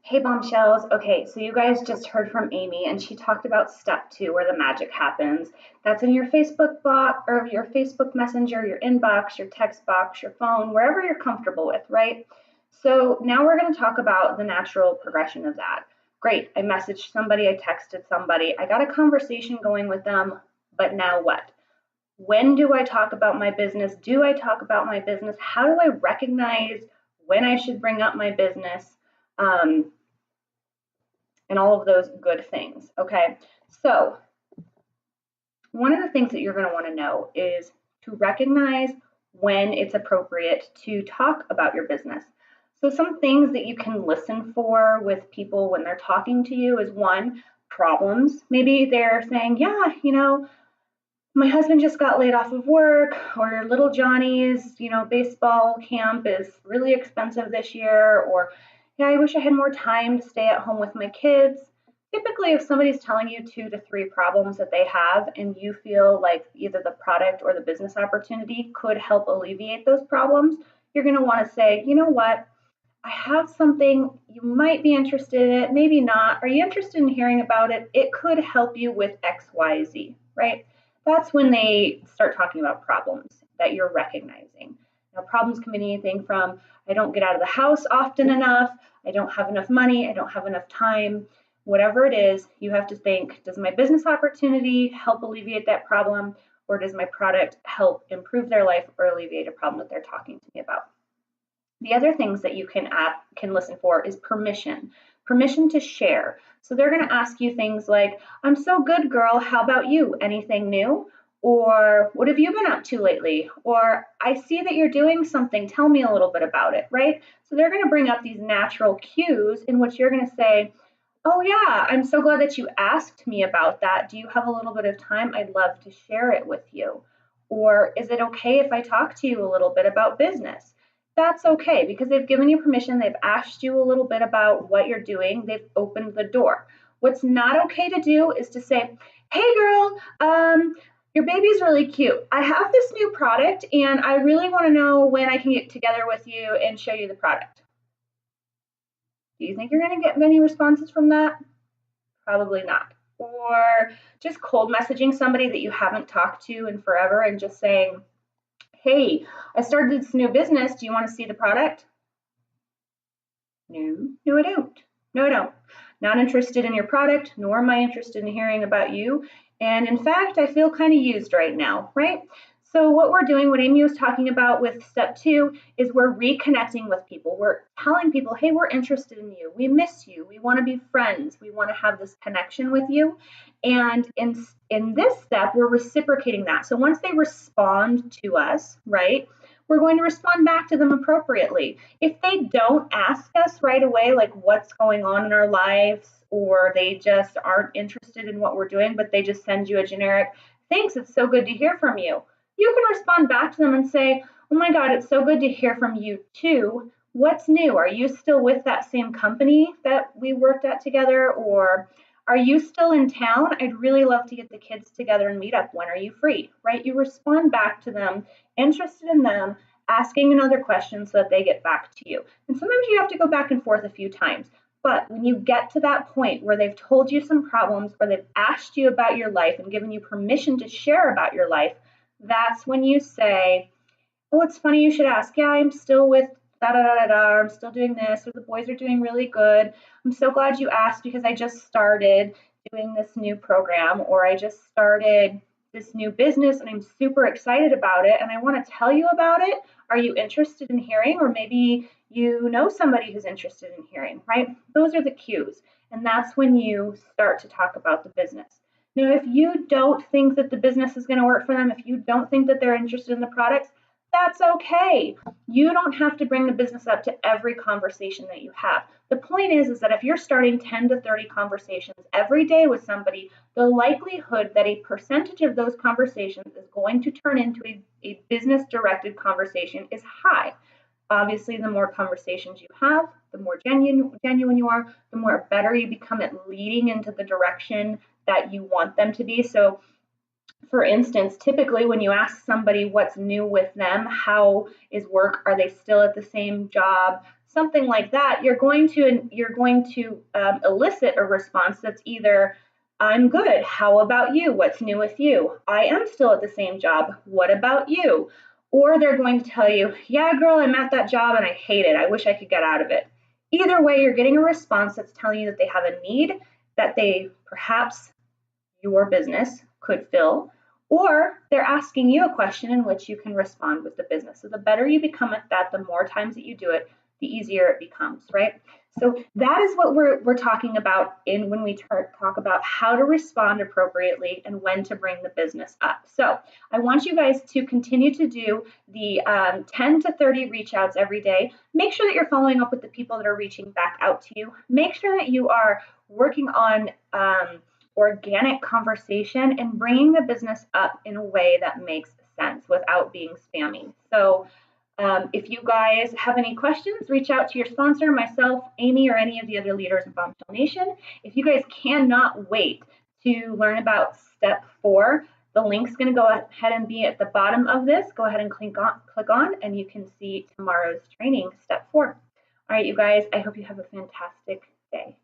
Hey, Bombshells. Okay, so you guys just heard from Amy, and she talked about step two, where the magic happens. That's in your Facebook bot or your Facebook Messenger, your inbox, your text box, your phone, wherever you're comfortable with, right? So now we're going to talk about the natural progression of that. Great, I messaged somebody, I texted somebody, I got a conversation going with them, but now what? When do I talk about my business? Do I talk about my business? How do I recognize when I should bring up my business? Um, and all of those good things. Okay, so one of the things that you're going to want to know is to recognize when it's appropriate to talk about your business. So, some things that you can listen for with people when they're talking to you is one, problems. Maybe they're saying, yeah, my husband just got laid off of work, or little Johnny's, baseball camp is really expensive this year, or yeah, I wish I had more time to stay at home with my kids. Typically, if somebody's telling you 2 to 3 problems that they have and you feel like either the product or the business opportunity could help alleviate those problems, you're going to want to say, you know what? I have something you might be interested in it, maybe not. Are you interested in hearing about it? It could help you with XYZ, right? That's when they start talking about problems that you're recognizing. Now, problems can be anything from I don't get out of the house often enough, I don't have enough money, I don't have enough time. Whatever it is, you have to think, does my business opportunity help alleviate that problem, or does my product help improve their life or alleviate a problem that they're talking to me about? The other things that you can listen for is permission to share. So they're going to ask you things like, I'm so good, girl. How about you? Anything new? Or what have you been up to lately? Or I see that you're doing something. Tell me a little bit about it, right? So they're going to bring up these natural cues in which you're going to say, oh, yeah, I'm so glad that you asked me about that. Do you have a little bit of time? I'd love to share it with you. Or is it okay if I talk to you a little bit about business? That's okay because they've given you permission. They've asked you a little bit about what you're doing. They've opened the door. What's not okay to do is to say, hey, girl, your baby's really cute. I have this new product and I really want to know when I can get together with you and show you the product. Do you think you're going to get many responses from that? Probably not. Or just cold messaging somebody that you haven't talked to in forever and just saying, hey, I started this new business. Do you want to see the product? No, no, I don't. No, I don't. Not interested in your product, nor am I interested in hearing about you. And in fact, I feel kind of used right now, right? So what we're doing, what Amy was talking about with step two, is we're reconnecting with people. We're telling people, hey, we're interested in you. We miss you. We want to be friends. We want to have this connection with you. And in this step, we're reciprocating that. So once they respond to us, right, we're going to respond back to them appropriately. If they don't ask us right away, like what's going on in our lives, or they just aren't interested in what we're doing, but they just send you a generic, thanks, it's so good to hear from you. You can respond back to them and say, oh my God, it's so good to hear from you too. What's new? Are you still with that same company that we worked at together? Or are you still in town? I'd really love to get the kids together and meet up. When are you free? Right? You respond back to them, interested in them, asking another question so that they get back to you. And sometimes you have to go back and forth a few times. But when you get to that point where they've told you some problems or they've asked you about your life and given you permission to share about your life, that's when you say, oh, it's funny you should ask. Yeah, I'm still with da da da da da. I'm still doing this, or the boys are doing really good. I'm so glad you asked because I just started doing this new program, or I just started this new business and I'm super excited about it and I want to tell you about it. Are you interested in hearing? Or maybe you know somebody who's interested in hearing, right? Those are the cues. And that's when you start to talk about the business. Now, if you don't think that the business is going to work for them, if you don't think that they're interested in the products, that's okay. You don't have to bring the business up to every conversation that you have. The point is that if you're starting 10 to 30 conversations every day with somebody, the likelihood that a percentage of those conversations is going to turn into a business directed conversation is high. Obviously, the more conversations you have, the more genuine you are, the more better you become at leading into the direction that you want them to be. So for instance, typically when you ask somebody what's new with them, how is work, are they still at the same job? something like that, you're going to elicit a response that's either I'm good. How about you? What's new with you? I am still at the same job. What about you? Or they're going to tell you, yeah, girl, I'm at that job and I hate it. I wish I could get out of it. Either way, you're getting a response that's telling you that they have a need that they perhaps your business could fill, or they're asking you a question in which you can respond with the business. So the better you become at that, the more times that you do it, the easier it becomes, right? So that is what we're talking about when we talk about how to respond appropriately and when to bring the business up. So I want you guys to continue to do the 10 to 30 reach outs every day. Make sure that you're following up with the people that are reaching back out to you. Make sure that you are working on organic conversation and bringing the business up in a way that makes sense without being spammy. So if you guys have any questions, reach out to your sponsor, myself, Amy, or any of the other leaders in Bombshell Nation. If you guys cannot wait to learn about step 4, the link's going to go ahead and be at the bottom of this. Go ahead and click on, and you can see tomorrow's training, step 4. All right, you guys, I hope you have a fantastic day.